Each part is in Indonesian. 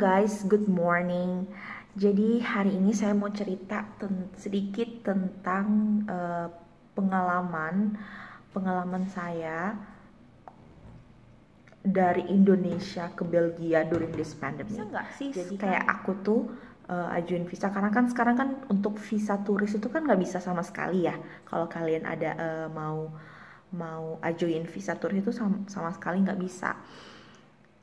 guys, good morning. Jadi hari ini saya mau cerita sedikit tentang pengalaman saya dari Indonesia ke Belgia during this pandemic. Bisa nggak sih? Jadi kayak aku tuh ajuin visa, karena kan sekarang kan untuk visa turis itu kan nggak bisa sama sekali ya. Kalau kalian ada mau ajuin visa turis itu sama sekali nggak bisa.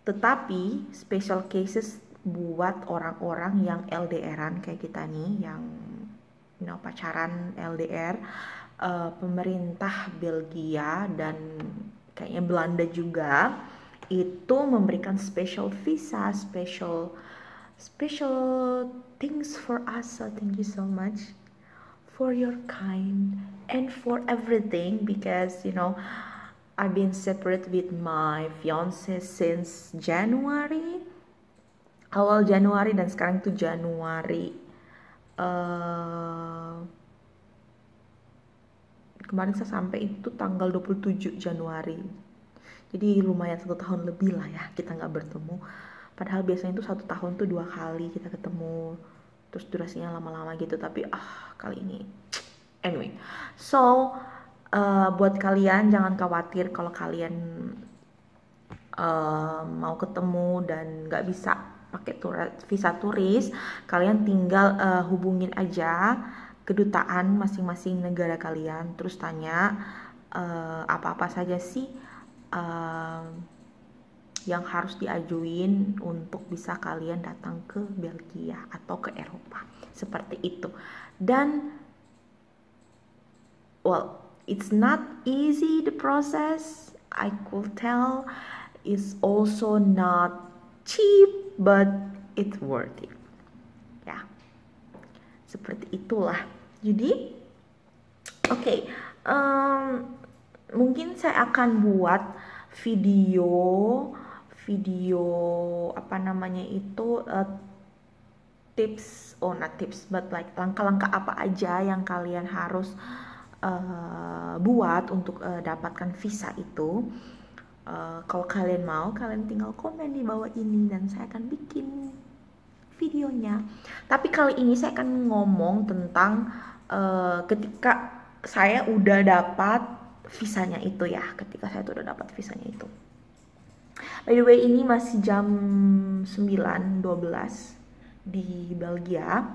Tetapi special cases buat orang-orang yang LDRan kayak kita nih, yang pacaran LDR, pemerintah Belgia dan kayaknya Belanda juga itu memberikan special visa, special things for us. So thank you so much for your kind and for everything, because I've been separate with my fiance since January, awal Januari, dan sekarang tuh Januari. Kemarin saya sampai itu tanggal 27 Januari. Jadi lumayan 1 tahun lebih lah ya kita nggak bertemu. Padahal biasanya itu 1 tahun tuh 2 kali kita ketemu. Terus durasinya lama-lama gitu. Tapi kali ini. Anyway. So, buat kalian jangan khawatir kalau kalian mau ketemu dan nggak bisa pakai visa turis. Kalian tinggal hubungin aja kedutaan masing-masing negara kalian, terus tanya apa-apa saja sih yang harus diajuin untuk bisa kalian datang ke Belgia atau ke Eropa, seperti itu. Dan it's not easy, the process, I could tell. It's also not cheap, but it's worth it ya, seperti itulah. Jadi mungkin saya akan buat video tips, not tips, but like langkah-langkah apa aja yang kalian harus buat untuk dapatkan visa itu. Kalau kalian mau, kalian tinggal komen di bawah ini dan saya akan bikin videonya. Tapi kali ini saya akan ngomong tentang ketika saya udah dapat visanya itu ya. By the way, ini masih jam 9.12 di Belgia.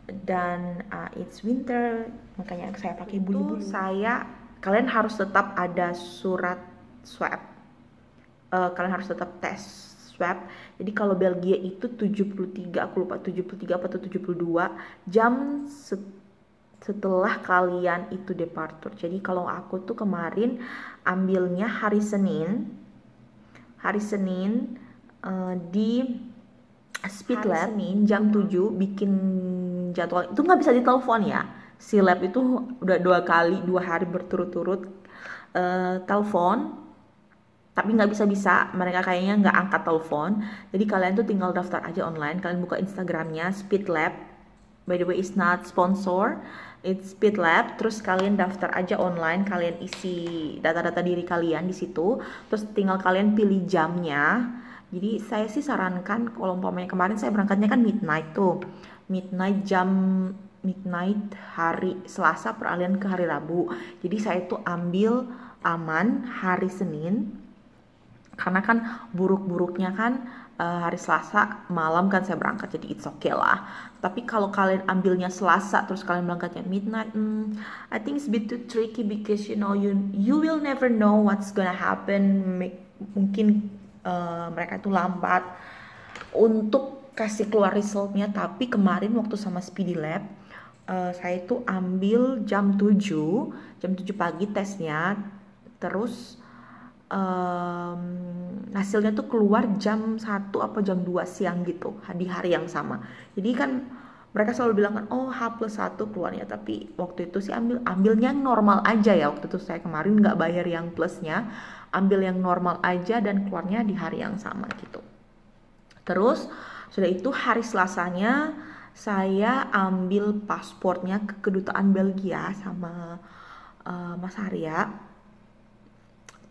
Dan it's winter, makanya saya pakai bulu-bulu. Kalian harus tetap ada surat swab. Kalian harus tetap tes swab. Jadi kalau Belgia itu 73, aku lupa 73 atau 72 jam setelah kalian itu departure. Jadi kalau aku tuh kemarin ambilnya hari Senin di Speed Lab jam 7, bikin jadwal itu nggak bisa ditelepon ya. Si lab itu udah 2 hari berturut-turut telepon, tapi nggak bisa, mereka kayaknya nggak angkat telepon. Jadi kalian tuh tinggal daftar aja online. Kalian buka Instagramnya Speed Lab, by the way it's not sponsor, it's Speed Lab. Terus kalian daftar aja online, kalian isi data-data diri kalian di situ, terus tinggal kalian pilih jamnya. Jadi saya sih sarankan, kalau umpamanya kemarin saya berangkatnya kan midnight hari Selasa peralihan ke hari Rabu. Jadi saya tuh ambil aman hari Senin, karena kan buruk-buruknya kan hari Selasa malam kan saya berangkat, jadi it's okay lah. Tapi kalau kalian ambilnya Selasa terus kalian berangkatnya midnight, I think it's a bit too tricky, because you will never know what's gonna happen. Mungkin mereka itu lambat untuk kasih keluar resultnya. Tapi kemarin waktu sama Speedy Lab, saya itu ambil jam 7 pagi tesnya, terus hasilnya tuh keluar jam 1 apa jam 2 siang gitu, di hari yang sama. Jadi kan mereka selalu bilang kan, H+1 keluarnya, tapi waktu itu sih ambilnya normal aja ya. Waktu itu saya kemarin nggak bayar yang plusnya, ambil yang normal aja dan keluarnya di hari yang sama gitu. Terus sudah itu hari Selasanya saya ambil pasportnya ke kedutaan Belgia sama Mas Arya.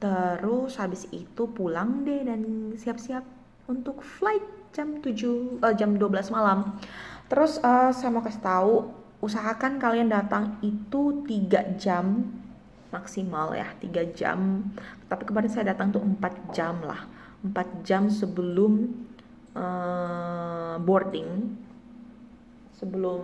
Terus habis itu pulang deh dan siap-siap untuk flight jam 12 malam. Terus saya mau kasih tahu, usahakan kalian datang itu 3 jam maksimal ya, 3 jam. Tapi kemarin saya datang tuh 4 jam lah, 4 jam sebelum boarding, sebelum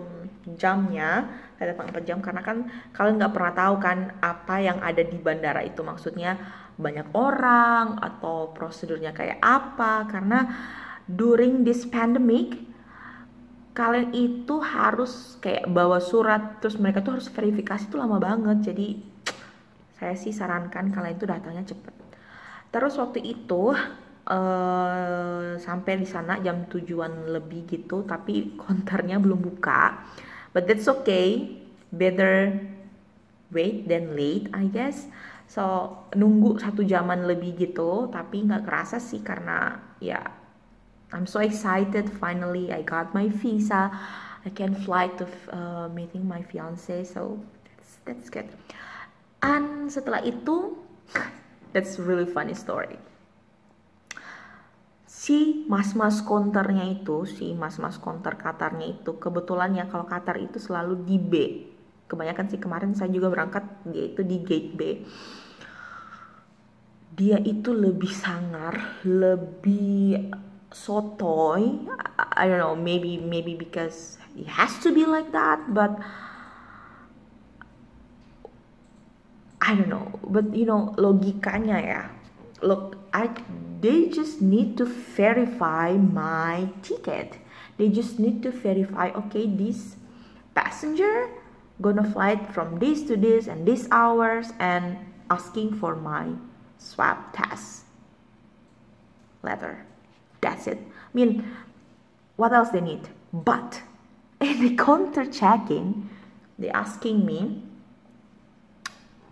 jamnya. Saya datang 4 jam karena kan kalian nggak pernah tahu kan apa yang ada di bandara itu, maksudnya banyak orang atau prosedurnya kayak apa. Karena during this pandemic kalian itu harus kayak bawa surat, terus mereka tuh harus verifikasi tuh lama banget. Jadi saya sih sarankan kalian itu datangnya cepet. Terus waktu itu sampai di sana jam 7-an lebih gitu, tapi konternya belum buka. But that's okay, better wait than late I guess. So nunggu 1 jaman lebih gitu, tapi nggak kerasa sih karena ya I'm so excited, finally I got my visa, I can fly to meeting my fiance, so that's good. And setelah itu that's really funny story. Si mas-mas konternya itu, si mas-mas konter Qatarnya itu, kebetulan ya kalau Qatar itu selalu di B. Kebanyakan sih, kemarin saya juga berangkat, dia itu di gate B. Dia itu lebih sangar, lebih sotoy. I don't know, maybe because it has to be like that, but I don't know. But you know, logikanya ya, look, they just need to verify my ticket. They just need to verify, okay, this passenger gonna fly from this to this and this hours, and asking for my swab test letter. That's it. I mean, what else they need? But in the counter checking, they asking me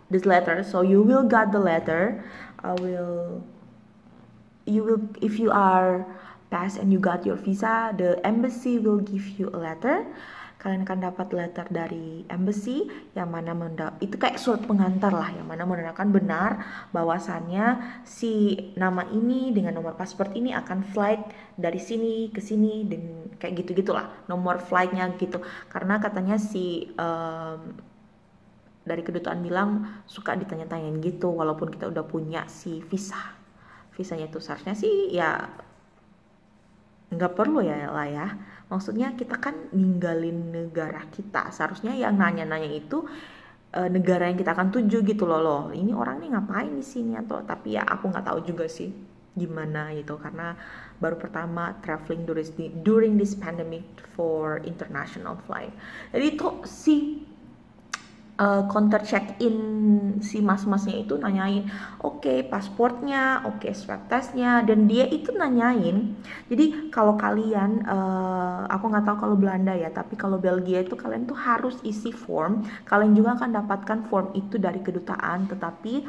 this letter. So you will get the letter. You will, if you are pass and you got your visa, the embassy will give you a letter. Kalian akan dapat letter dari embassy yang mana itu kayak surat pengantar lah, yang mana menandakan benar bahwasannya si nama ini dengan nomor paspor ini akan flight dari sini ke sini, dan kayak gitu-gitulah nomor flightnya gitu. Karena katanya si dari kedutaan bilang suka ditanya-tanyain gitu walaupun kita udah punya si visanya itu. Seharusnya sih ya nggak perlu ya lah ya, maksudnya kita kan ninggalin negara kita, seharusnya yang nanya-nanya itu negara yang kita akan tuju gitu loh. Ini orang nih ngapain di sini, atau tapi ya aku nggak tahu juga sih gimana gitu, karena baru pertama traveling during this pandemic for international flight. Jadi itu si counter check-in, si mas-masnya itu nanyain, oke, pasportnya, oke, swab testnya, dan dia itu nanyain. Jadi kalau kalian, aku nggak tahu kalau Belanda ya, tapi kalau Belgia itu kalian tuh harus isi form. Kalian juga akan dapatkan form itu dari kedutaan, tetapi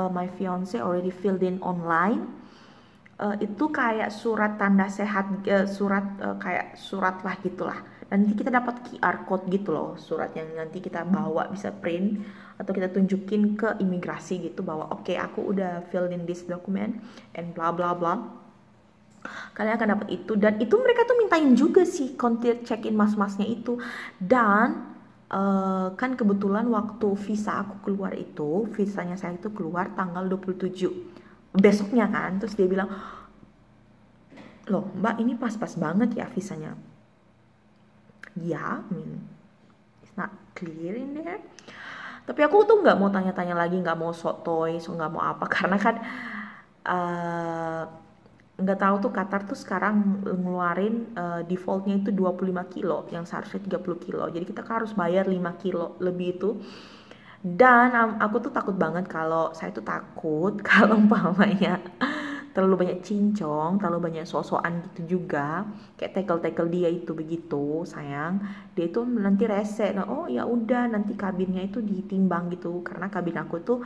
my fiance already filled in online. Itu kayak surat tanda sehat, kayak surat lah gitulah. Nanti kita dapat QR code gitu loh, surat yang nanti kita bawa, bisa print atau kita tunjukin ke imigrasi gitu bahwa oke, aku udah fill in this document and bla bla bla. Kalian akan dapat itu, dan itu mereka tuh mintain juga sih counter check-in mas-masnya itu. Dan kan kebetulan waktu visa aku keluar itu, visanya saya itu keluar tanggal 27 besoknya kan. Terus dia bilang, loh mbak, ini pas-pas banget ya visanya. Ya, I mean, it's not clear in there. Tapi aku tuh nggak mau tanya-tanya lagi, nggak mau sotoy, nggak mau apa, karena kan nggak tahu tuh Qatar tuh sekarang ngeluarin defaultnya itu 25 kilo, yang seharusnya 30 kilo. Jadi kita harus bayar 5 kilo lebih itu. Dan aku tuh takut banget, kalau saya tuh takut kalau umpamanya terlalu banyak cincong, terlalu banyak sosokan gitu juga, kayak tackle dia itu begitu sayang, dia itu nanti rese. Nah, oh ya udah, nanti kabinnya itu ditimbang gitu, karena kabin aku tuh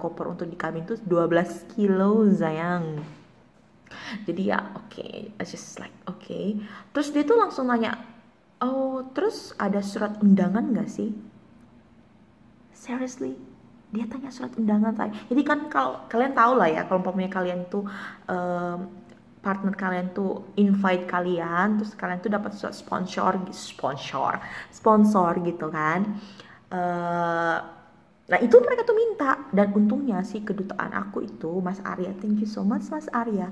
koper untuk di kabin tuh 12 kilo sayang. Jadi ya oke, just like oke. Terus dia tuh langsung nanya, oh terus ada surat undangan gak sih? Seriously, dia tanya surat undangan saya. Jadi kan kalau kalian tahu lah ya, kalau umpamanya kalian tuh partner kalian tuh invite kalian, terus kalian tuh dapat sponsor gitu kan. Nah itu mereka tuh minta, dan untungnya sih kedutaan aku itu, Mas Arya, thank you so much Mas Arya,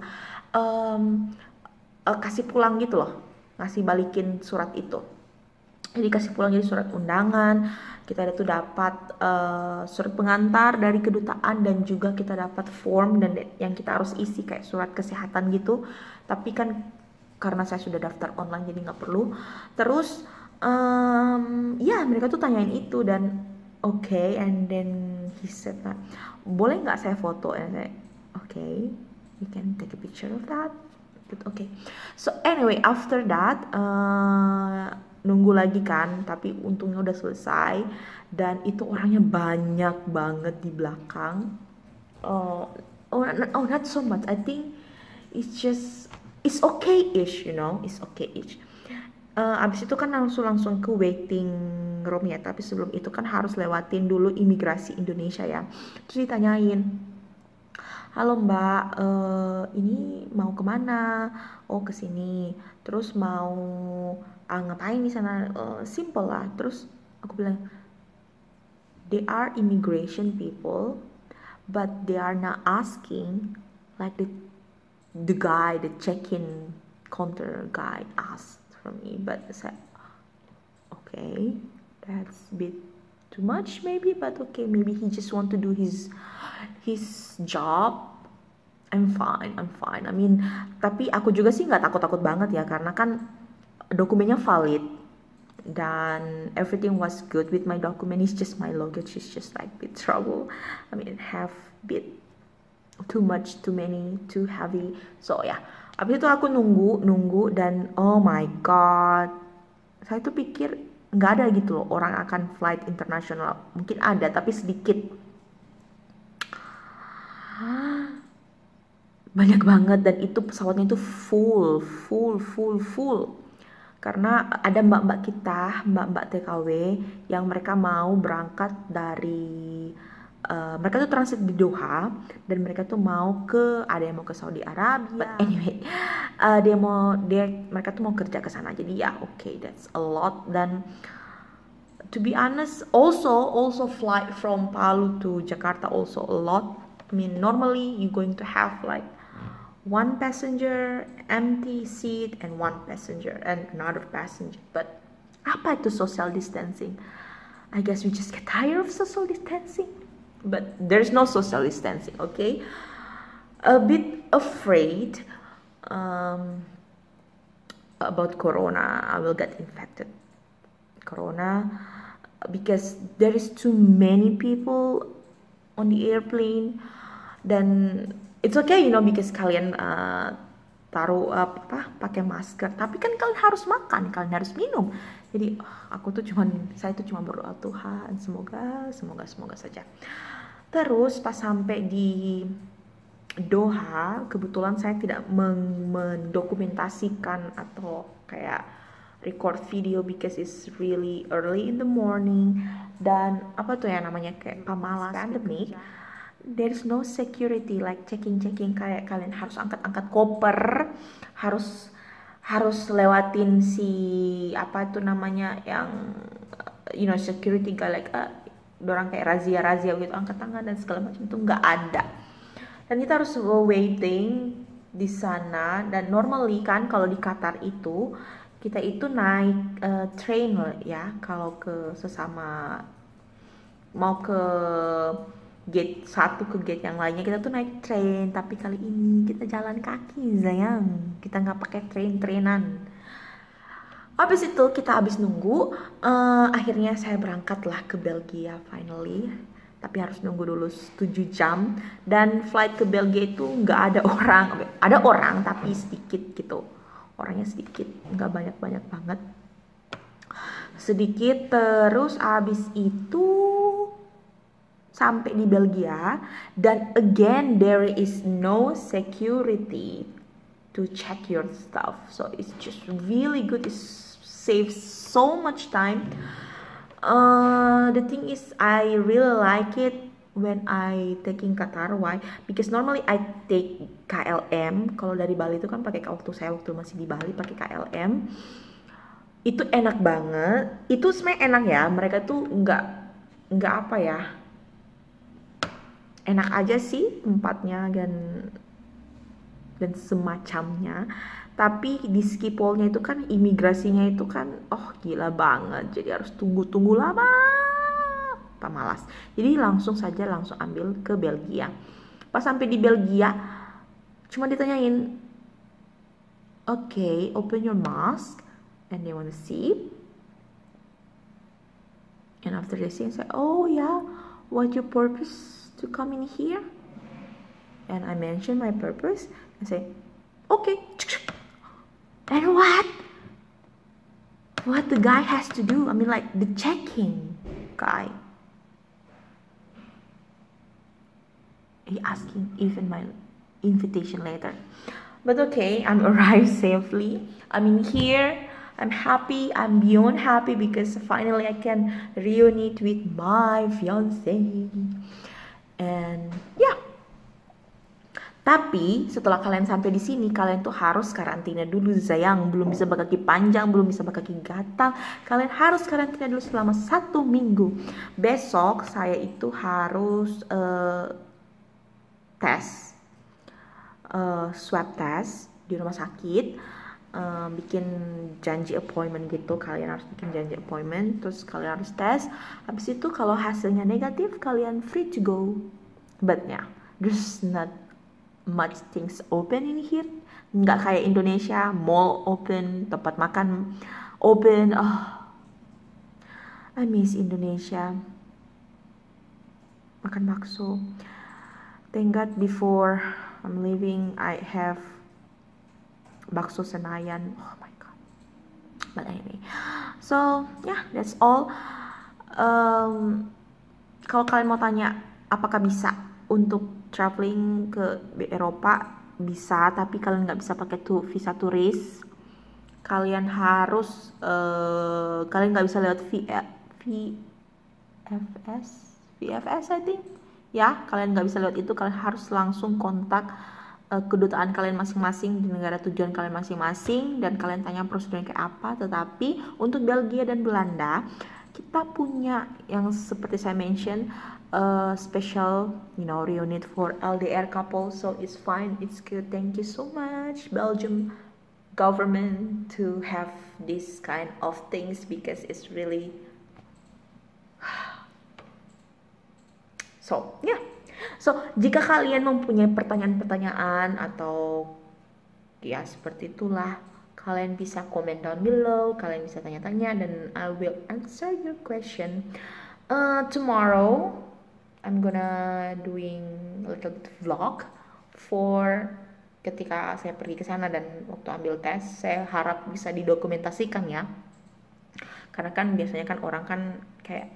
kasih pulang gitu loh, ngasih balikin surat itu. Jadi kasih pulang jadi surat undangan, kita tuh dapat surat pengantar dari kedutaan, dan juga kita dapat form dan yang kita harus isi kayak surat kesehatan gitu. Tapi kan karena saya sudah daftar online jadi nggak perlu. Terus ya mereka tuh tanyain itu, dan okay, and then he said that boleh nggak saya foto, and saya okay, you can take a picture of that. Okay, so anyway after that nunggu lagi kan, tapi untungnya udah selesai, dan itu orangnya banyak banget di belakang. Not so much, I think it's okay-ish, you know, it's okay-ish. Abis itu kan langsung ke waiting room ya, tapi sebelum itu kan harus lewatin dulu imigrasi Indonesia ya. Terus ditanyain, halo Mbak, ini mau kemana? Oh kesini. Terus mau ngapain di sana? Simple lah. Terus aku bilang, they are immigration people, but they are not asking like the guy, the check-in counter guy asked from me. But I said, okay, that's a bit too much maybe, but okay, maybe he just want to do his job. I'm fine. I mean, tapi aku juga sih nggak takut banget ya, karena kan dokumennya valid dan everything was good with my document. It's just my luggage is just like bit trouble. I mean, have bit too much, too many, too heavy. So ya, abis itu aku nunggu dan oh my god, saya tuh pikir nggak ada gitu loh orang akan flight internasional. Mungkin ada tapi sedikit. Banyak banget, dan itu pesawatnya itu full. Karena ada mbak-mbak kita, mbak-mbak TKW yang mereka mau berangkat dari mereka tuh transit di Doha, dan mereka tuh mau ada yang mau ke Saudi Arabia. But anyway, mereka tuh mau kerja ke sana. Jadi ya okay, that's a lot. Dan to be honest, also flight from Palu to Jakarta also a lot. I mean, normally you're going to have like one passenger, empty seat, and one passenger and another passenger. But apa itu social distancing? I guess we just get tired of social distancing. But there's no social distancing, okay? A bit afraid about corona. I will get infected corona because there is too many people on the airplane. Dan it's okay, you know, because kalian taruh pakai masker, tapi kan kalian harus makan, kalian harus minum. Jadi saya tuh cuma berdoa, Tuhan semoga saja. Terus pas sampai di Doha, kebetulan saya tidak mendokumentasikan atau kayak record video because it's really early in the morning, dan apa tuh ya namanya, kayak pamalas pandemic. There's no security like checking kayak kalian harus angkat koper, harus lewatin si apa itu namanya yang you know security guy like orang kayak razia gitu, angkat tangan dan segala macam, itu nggak ada. Dan kita harus waiting di sana. Dan normally kan kalau di Qatar itu kita itu naik train ya, kalau ke sesama mau ke gate satu ke gate yang lainnya kita tuh naik train, tapi kali ini kita jalan kaki sayang, kita nggak pakai trainan. Habis itu kita habis nunggu, akhirnya saya berangkatlah ke Belgia finally, tapi harus nunggu dulu 7 jam. Dan flight ke Belgia itu nggak ada orang tapi sedikit gitu, orangnya sedikit, nggak banyak banget, sedikit. Terus habis itu sampai di Belgia, dan again there is no security to check your stuff, so it's just really good. It saves so much time. The thing is I really like it when I taking Qatar. Why? Because normally I take KLM. Kalau dari Bali itu kan pakai, waktu masih di Bali pakai KLM. Itu enak banget. Itu sebenarnya enak ya. Mereka tuh nggak apa ya. Enak aja sih tempatnya dan semacamnya. Tapi di Schipholnya itu kan imigrasinya itu kan gila banget. Jadi harus tunggu lama. Malas. Jadi langsung ambil ke Belgia. Pas sampai di Belgia cuma ditanyain, okay, open your mask and they want to see. And after they see, I say, oh yeah, what your purpose to come in here? And I mention my purpose and say, okay. And what the guy has to do? I mean, like the checking guy. He asking even my invitation letter. But okay, I'm arrived safely. I'm in here. I'm happy. I'm beyond happy because finally I can reunite with my fiance. And yeah. Tapi setelah kalian sampai di sini, kalian tuh harus karantina dulu, sayang. Belum bisa berkaki panjang, belum bisa berkaki gatal. Kalian harus karantina dulu selama 1 minggu. Besok saya itu harus tes, swab test di rumah sakit, bikin janji appointment gitu. Kalian harus bikin janji appointment, terus kalian harus tes. Habis itu kalau hasilnya negatif, kalian free to go. But yeah, there's not much things open in here. Nggak kayak Indonesia, mall open, tempat makan open. I miss Indonesia, makan bakso. Thank God before I'm leaving I have bakso Senayan. Oh my God. But anyway, so yeah, that's all. Kalau kalian mau tanya apakah bisa untuk traveling ke Eropa, bisa, tapi kalian nggak bisa pakai visa turis. Kalian harus kalian nggak bisa lewat VFS I think. Ya, kalian nggak bisa lewat itu. Kalian harus langsung kontak kedutaan kalian masing-masing di negara tujuan kalian masing-masing, dan kalian tanya prosedurnya kayak apa. Tetapi untuk Belgia dan Belanda, kita punya yang seperti saya mention, special reunite for LDR couple. So it's fine, it's good. Thank you so much Belgium government to have this kind of things, because it's really so yeah. So jika kalian mempunyai pertanyaan-pertanyaan atau ya seperti itulah, kalian bisa comment down below, kalian bisa tanya-tanya, dan I will answer your question. Tomorrow I'm gonna doing a little bit vlog for ketika saya pergi ke sana dan waktu ambil tes. Saya harap bisa didokumentasikan ya, karena kan biasanya kan orang kan kayak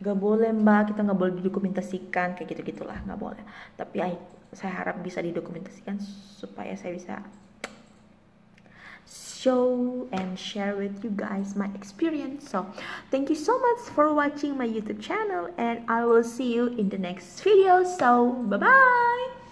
gak boleh mbak, kita gak boleh didokumentasikan, kayak gitu-gitulah, gak boleh. Tapi saya harap bisa didokumentasikan supaya saya bisa show and share with you guys my experience. So thank you so much for watching my YouTube channel, and I will see you in the next video. So bye bye.